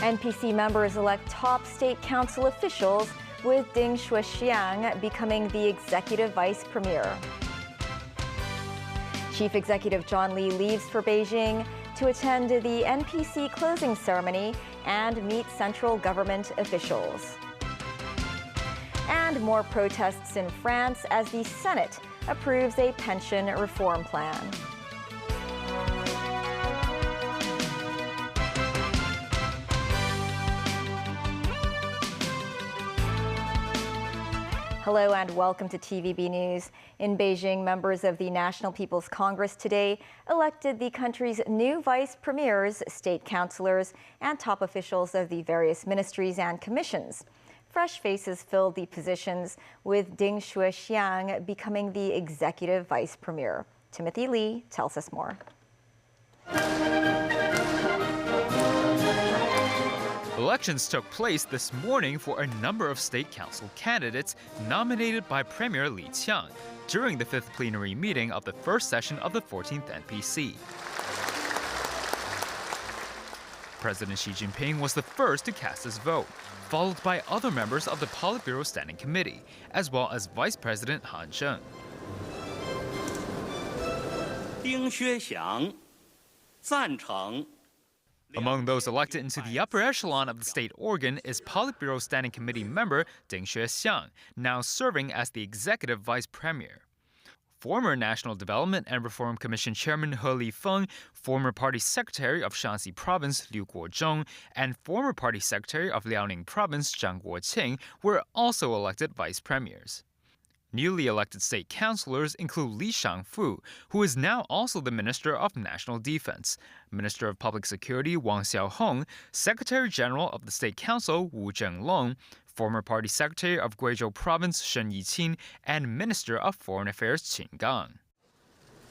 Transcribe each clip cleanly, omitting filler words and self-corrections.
NPC members elect top state council officials, with Ding Shuixiang becoming the executive vice premier. Chief Executive John Lee leaves for Beijing to attend the NPC closing ceremony and meet central government officials. And more protests in France as the Senate approves a pension reform plan. Hello and welcome to TVB News. In Beijing, members of the National People's Congress today elected the country's new vice premiers, state councillors, and top officials of the various ministries and commissions. Fresh faces filled the positions, with Ding Shuixiang becoming the executive vice premier. Timothy Lee tells us more. Elections took place this morning for a number of state council candidates nominated by Premier Li Qiang during the 5th plenary meeting of the first session of the 14th NPC. President Xi Jinping was the first to cast his vote, followed by other members of the Politburo Standing Committee, as well as Vice President Han Zheng. Ding Shuixiang 赞成 Among those elected into the upper echelon of the state organ is Politburo Standing Committee member Ding Shuixiang, now serving as the executive vice premier. Former National Development and Reform Commission Chairman He Lifeng, former party secretary of Shanxi Province Liu Guozhong, and former party secretary of Liaoning Province Zhang Guoqing were also elected vice premiers. Newly elected state councillors include Li Shangfu, who is now also the Minister of National Defense, Minister of Public Security Wang Xiaohong, Secretary General of the State Council Wu Zhenglong, former Party Secretary of Guizhou Province Shen Yiqin, and Minister of Foreign Affairs Qin Gang.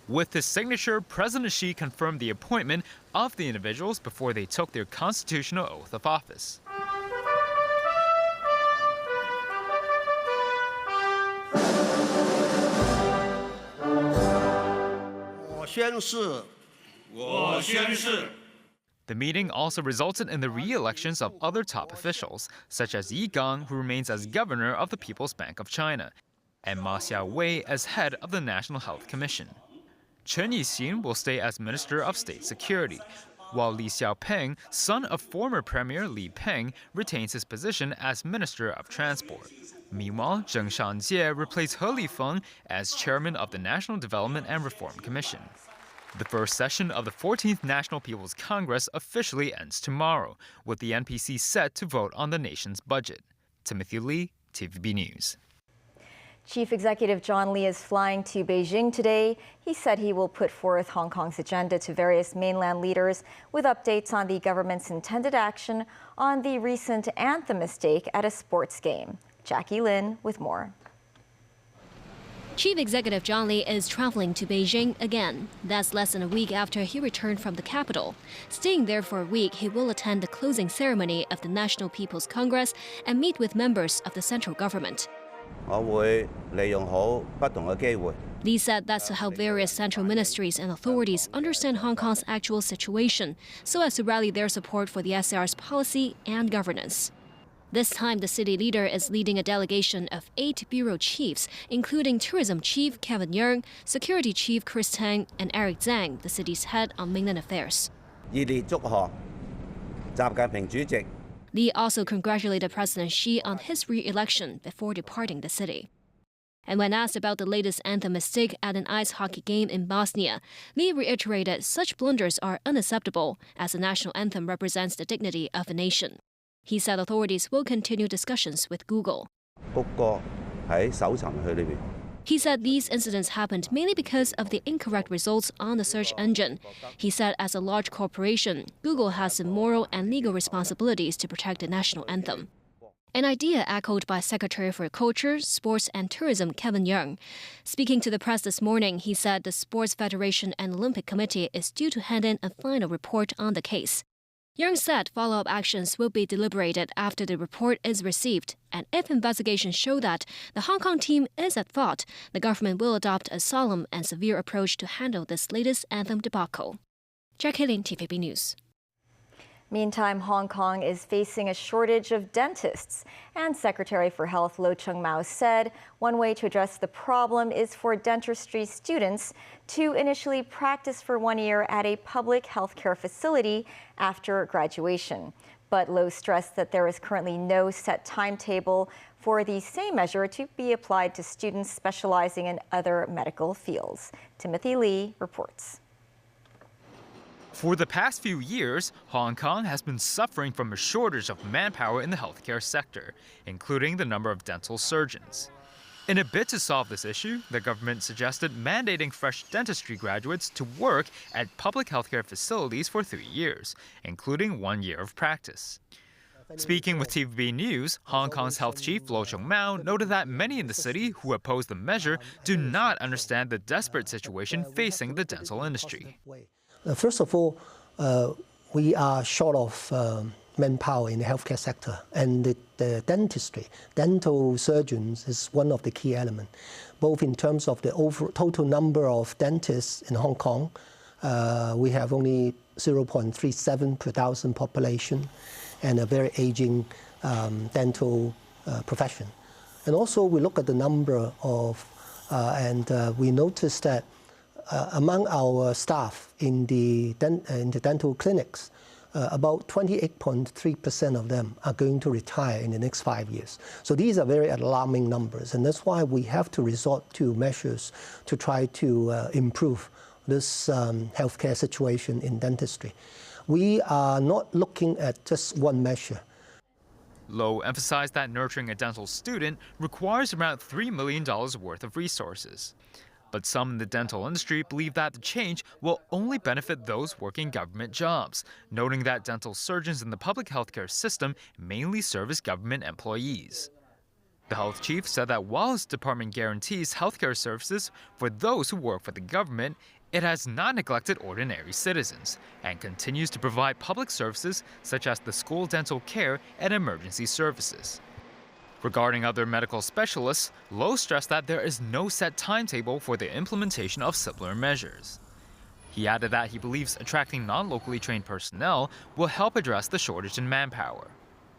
With his signature, President Xi confirmed the appointment of the individuals before they took their constitutional oath of office. 我宣誓 The meeting also resulted in the re-elections of other top officials, such as Yi Gang, who remains as governor of the People's Bank of China, and Ma Xiaowei as head of the National Health Commission. Chen Yixin will stay as Minister of State Security, while Li Xiaopeng, son of former Premier Li Peng, retains his position as Minister of Transport. Meanwhile, Zheng Shanjie replaced He Lifeng as chairman of the National Development and Reform Commission. The first session of the 14th National People's Congress officially ends tomorrow, with the NPC set to vote on the nation's budget. Timothy Lee, TVB News. Chief Executive John Lee is flying to Beijing today. He said he will put forth Hong Kong's agenda to various mainland leaders with updates on the government's intended action on the recent anthem mistake at a sports game. Jackie Lin with more. Chief Executive John Lee is traveling to Beijing again. That's less than a week after he returned from the capital. Staying there for a week, he will attend the closing ceremony of the National People's Congress and meet with members of the central government. Lee said that's to help various central ministries and authorities understand Hong Kong's actual situation, so as to rally their support for the SAR's policy and governance. This time, the city leader is leading a delegation of 8 bureau chiefs, including Tourism Chief Kevin Yeung, Security Chief Chris Tang, and Eric Zhang, the city's head on mainland affairs. Lee also congratulated President Xi on his re-election before departing the city. And when asked about the latest anthem mistake at an ice hockey game in Bosnia, Lee reiterated such blunders are unacceptable, as the national anthem represents the dignity of a nation. He said authorities will continue discussions with Google. He said these incidents happened mainly because of the incorrect results on the search engine. He said as a large corporation, Google has some moral and legal responsibilities to protect the national anthem. An idea echoed by Secretary for Culture, Sports and Tourism Kevin Yeung. Speaking to the press this morning, he said the Sports Federation and Olympic Committee is due to hand in a final report on the case. Yang said follow-up actions will be deliberated after the report is received, and if investigations show that the Hong Kong team is at fault, the government will adopt a solemn and severe approach to handle this latest anthem debacle. Jackie Lin, TVB News. Meantime, Hong Kong is facing a shortage of dentists, and Secretary for Health Lo Chung-mau said one way to address the problem is for dentistry students to initially practice for 1 year at a public healthcare facility after graduation. But Lo stressed that there is currently no set timetable for the same measure to be applied to students specializing in other medical fields. Timothy Lee reports. For the past few years, Hong Kong has been suffering from a shortage of manpower in the healthcare sector, including the number of dental surgeons. In a bid to solve this issue, the government suggested mandating fresh dentistry graduates to work at public healthcare facilities for 3 years, including 1 year of practice. Speaking with TVB News, Hong Kong's health chief Lo Chung-mau noted that many in the city who oppose the measure do not understand the desperate situation facing the dental industry. First of all, we are short of manpower in the healthcare sector, and the dentistry, dental surgeons is one of the key elements, both in terms of the total number of dentists in Hong Kong. We have only 0.37 per thousand population and a very aging dental profession. And also we look at the number of, we noticed that among our staff in the dental clinics, about 28.3% of them are going to retire in the next 5 years. So these are very alarming numbers, and that's why we have to resort to measures to try to improve this healthcare situation in dentistry. We are not looking at just one measure. Lo emphasized that nurturing a dental student requires around $3 million worth of resources. But some in the dental industry believe that the change will only benefit those working government jobs, noting that dental surgeons in the public healthcare system mainly serve as government employees. The health chief said that while his department guarantees healthcare services for those who work for the government, it has not neglected ordinary citizens and continues to provide public services such as the school dental care and emergency services. Regarding other medical specialists, Lo stressed that there is no set timetable for the implementation of similar measures. He added that he believes attracting non-locally trained personnel will help address the shortage in manpower.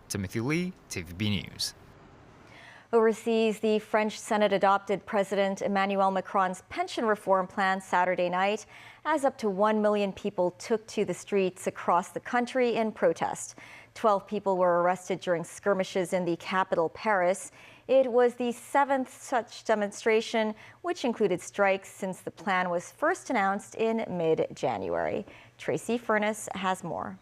Timothy Lee, TVB News. Overseas, the French Senate adopted President Emmanuel Macron's pension reform plan Saturday night, as up to 1 million people took to the streets across the country in protest. 12 people were arrested during skirmishes in the capital, Paris. It was the 7th such demonstration, which included strikes since the plan was first announced in mid-January. Tracy Furness has more.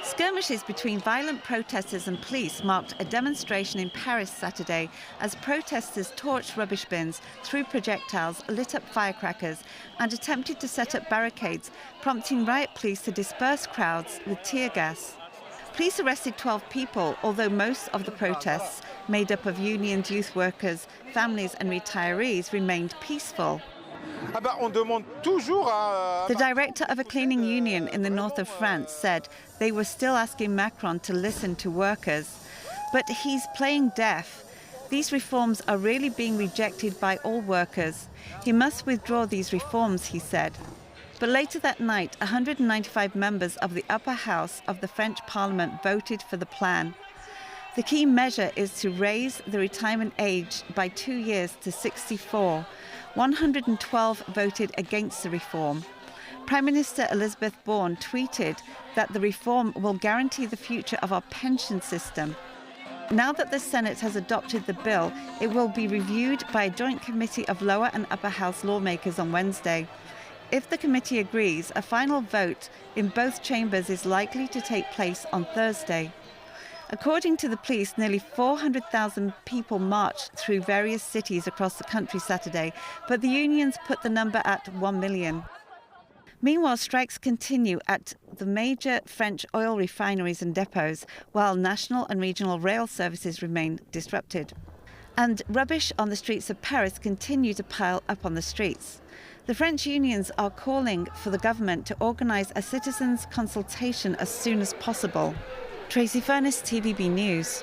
Skirmishes between violent protesters and police marked a demonstration in Paris Saturday as protesters torched rubbish bins, threw projectiles, lit up firecrackers and attempted to set up barricades, prompting riot police to disperse crowds with tear gas. Police arrested 12 people, although most of the protests, made up of unions, youth workers, families and retirees, remained peaceful. The director of a cleaning union in the north of France said they were still asking Macron to listen to workers. But he's playing deaf. These reforms are really being rejected by all workers. He must withdraw these reforms, he said. But later that night, 195 members of the upper house of the French parliament voted for the plan. The key measure is to raise the retirement age by 2 years to 64. 112 voted against the reform. Prime Minister Elizabeth Bourne tweeted that the reform will guarantee the future of our pension system. Now that the Senate has adopted the bill, it will be reviewed by a joint committee of lower and upper house lawmakers on Wednesday. If the committee agrees, a final vote in both chambers is likely to take place on Thursday. According to the police, nearly 400,000 people marched through various cities across the country Saturday, but the unions put the number at 1 million. Meanwhile, strikes continue at the major French oil refineries and depots, while national and regional rail services remain disrupted. And rubbish on the streets of Paris continue to pile up on the streets. The French unions are calling for the government to organise a citizens' consultation as soon as possible. Tracy Furness, TVB News.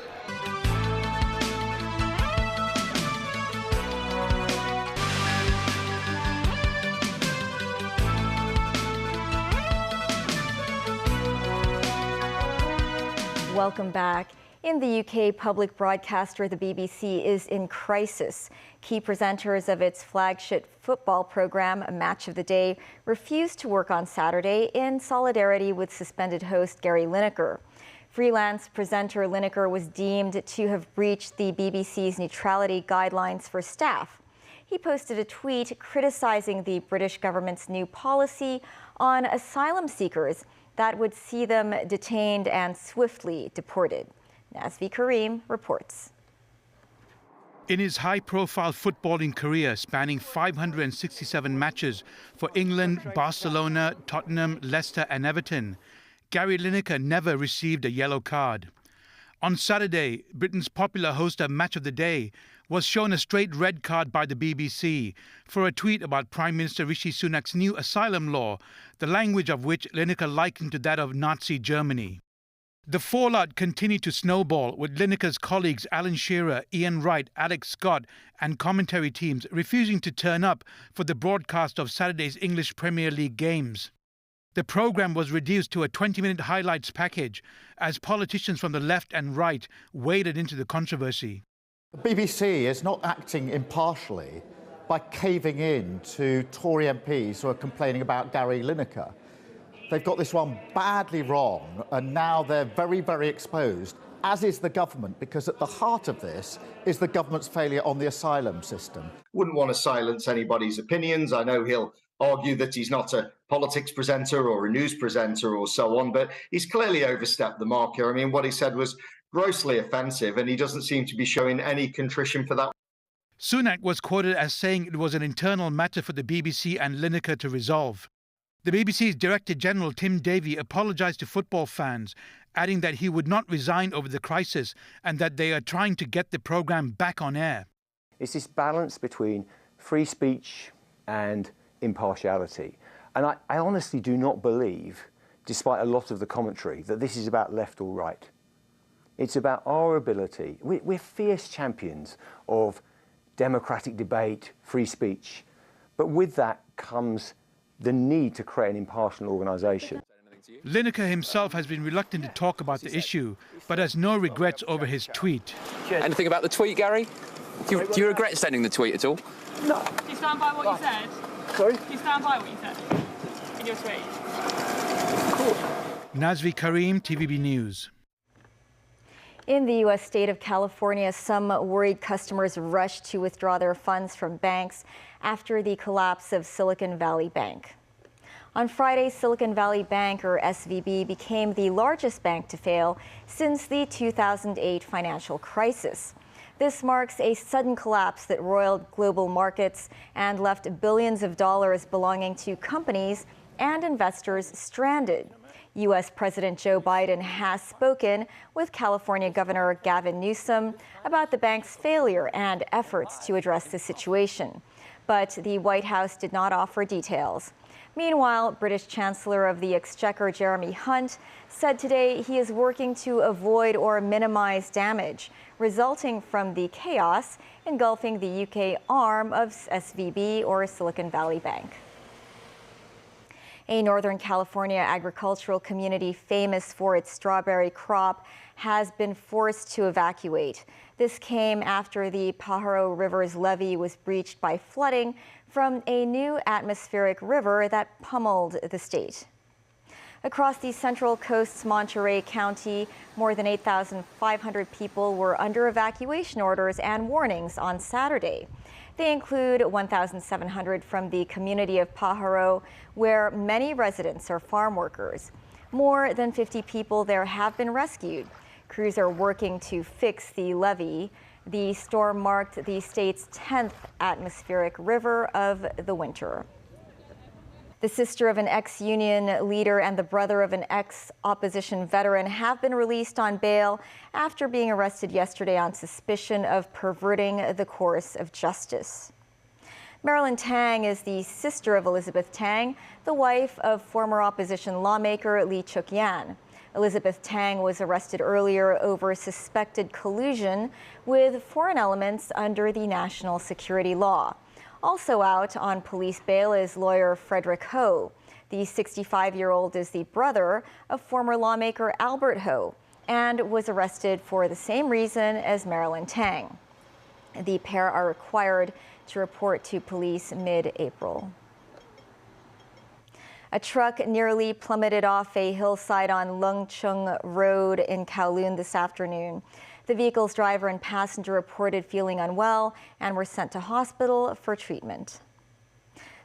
Welcome back. In the UK, public broadcaster the BBC is in crisis. Key presenters of its flagship football program, Match of the Day, refused to work on Saturday in solidarity with suspended host Gary Lineker. Freelance presenter Lineker was deemed to have breached the BBC's neutrality guidelines for staff. He posted a tweet criticizing the British government's new policy on asylum seekers that would see them detained and swiftly deported. Nazvi Karim reports. In his high-profile footballing career spanning 567 matches for England, Barcelona, Tottenham, Leicester and Everton, Gary Lineker never received a yellow card. On Saturday, Britain's popular host of Match of the Day was shown a straight red card by the BBC for a tweet about Prime Minister Rishi Sunak's new asylum law, the language of which Lineker likened to that of Nazi Germany. The fallout continued to snowball, with Lineker's colleagues Alan Shearer, Ian Wright, Alex Scott and commentary teams refusing to turn up for the broadcast of Saturday's English Premier League games. The programme was reduced to a 20-minute highlights package as politicians from the left and right waded into the controversy. The BBC is not acting impartially by caving in to Tory MPs who are complaining about Gary Lineker. They've got this one badly wrong, and now they're very, very exposed, as is the government, because at the heart of this is the government's failure on the asylum system. Wouldn't want to silence anybody's opinions. I know he'll argue that he's not a politics presenter or a news presenter or so on, but he's clearly overstepped the mark here. I mean, what he said was grossly offensive, and he doesn't seem to be showing any contrition for that. Sunak was quoted as saying it was an internal matter for the BBC and Lineker to resolve. The BBC's Director General Tim Davie apologised to football fans, adding that he would not resign over the crisis and that they are trying to get the programme back on air. It's this balance between free speech and impartiality. And I honestly do not believe, despite a lot of the commentary, that this is about left or right. It's about our ability. We're fierce champions of democratic debate, free speech. But with that comes the need to create an impartial organisation. Lineker himself has been reluctant to talk about the issue, but has no regrets over his tweet. Anything about the tweet, Gary? Do you regret sending the tweet at all? No. Do you stand by what you said? Sorry? Do you stand by what you said in your tweet? Of course. Nazvi Karim, TVB News. In the U.S. state of California, some worried customers rushed to withdraw their funds from banks after the collapse of Silicon Valley Bank. On Friday, Silicon Valley Bank, or SVB, became the largest bank to fail since the 2008 financial crisis. This marks a sudden collapse that roiled global markets and left billions of dollars belonging to companies and investors stranded. U.S. President Joe Biden has spoken with California Governor Gavin Newsom about the bank's failure and efforts to address the situation. But the White House did not offer details. Meanwhile, British Chancellor of the Exchequer Jeremy Hunt said today he is working to avoid or minimize damage resulting from the chaos engulfing the UK arm of SVB, or Silicon Valley Bank. A Northern California agricultural community famous for its strawberry crop has been forced to evacuate. This came after the Pajaro River's levee was breached by flooding from a new atmospheric river that pummeled the state. Across the Central Coast's Monterey County, more than 8,500 people were under evacuation orders and warnings on Saturday. They include 1,700 from the community of Pajaro, where many residents are farm workers. More than 50 people there have been rescued. Crews are working to fix the levee. The storm marked the state's 10th atmospheric river of the winter. The sister of an ex-union leader and the brother of an ex-opposition veteran have been released on bail after being arrested yesterday on suspicion of perverting the course of justice. Marilyn Tang is the sister of Elizabeth Tang, the wife of former opposition lawmaker Lee Cheuk-yan. Elizabeth Tang was arrested earlier over suspected collusion with foreign elements under the national security law. Also out on police bail is lawyer Frederick Ho. The 65-year-old is the brother of former lawmaker Albert Ho and was arrested for the same reason as Marilyn Tang. The pair are required to report to police mid-April. A truck nearly plummeted off a hillside on Lung Chung Road in Kowloon this afternoon. The vehicle's driver and passenger reported feeling unwell and were sent to hospital for treatment.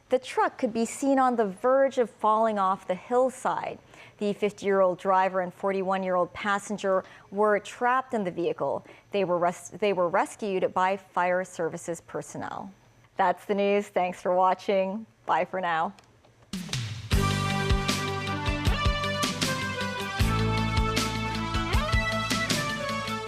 The truck could be seen on the verge of falling off the hillside. The 50-year-old driver and 41-year-old passenger were trapped in the vehicle. They were rescued by fire services personnel. That's the news. Thanks for watching. Bye for now.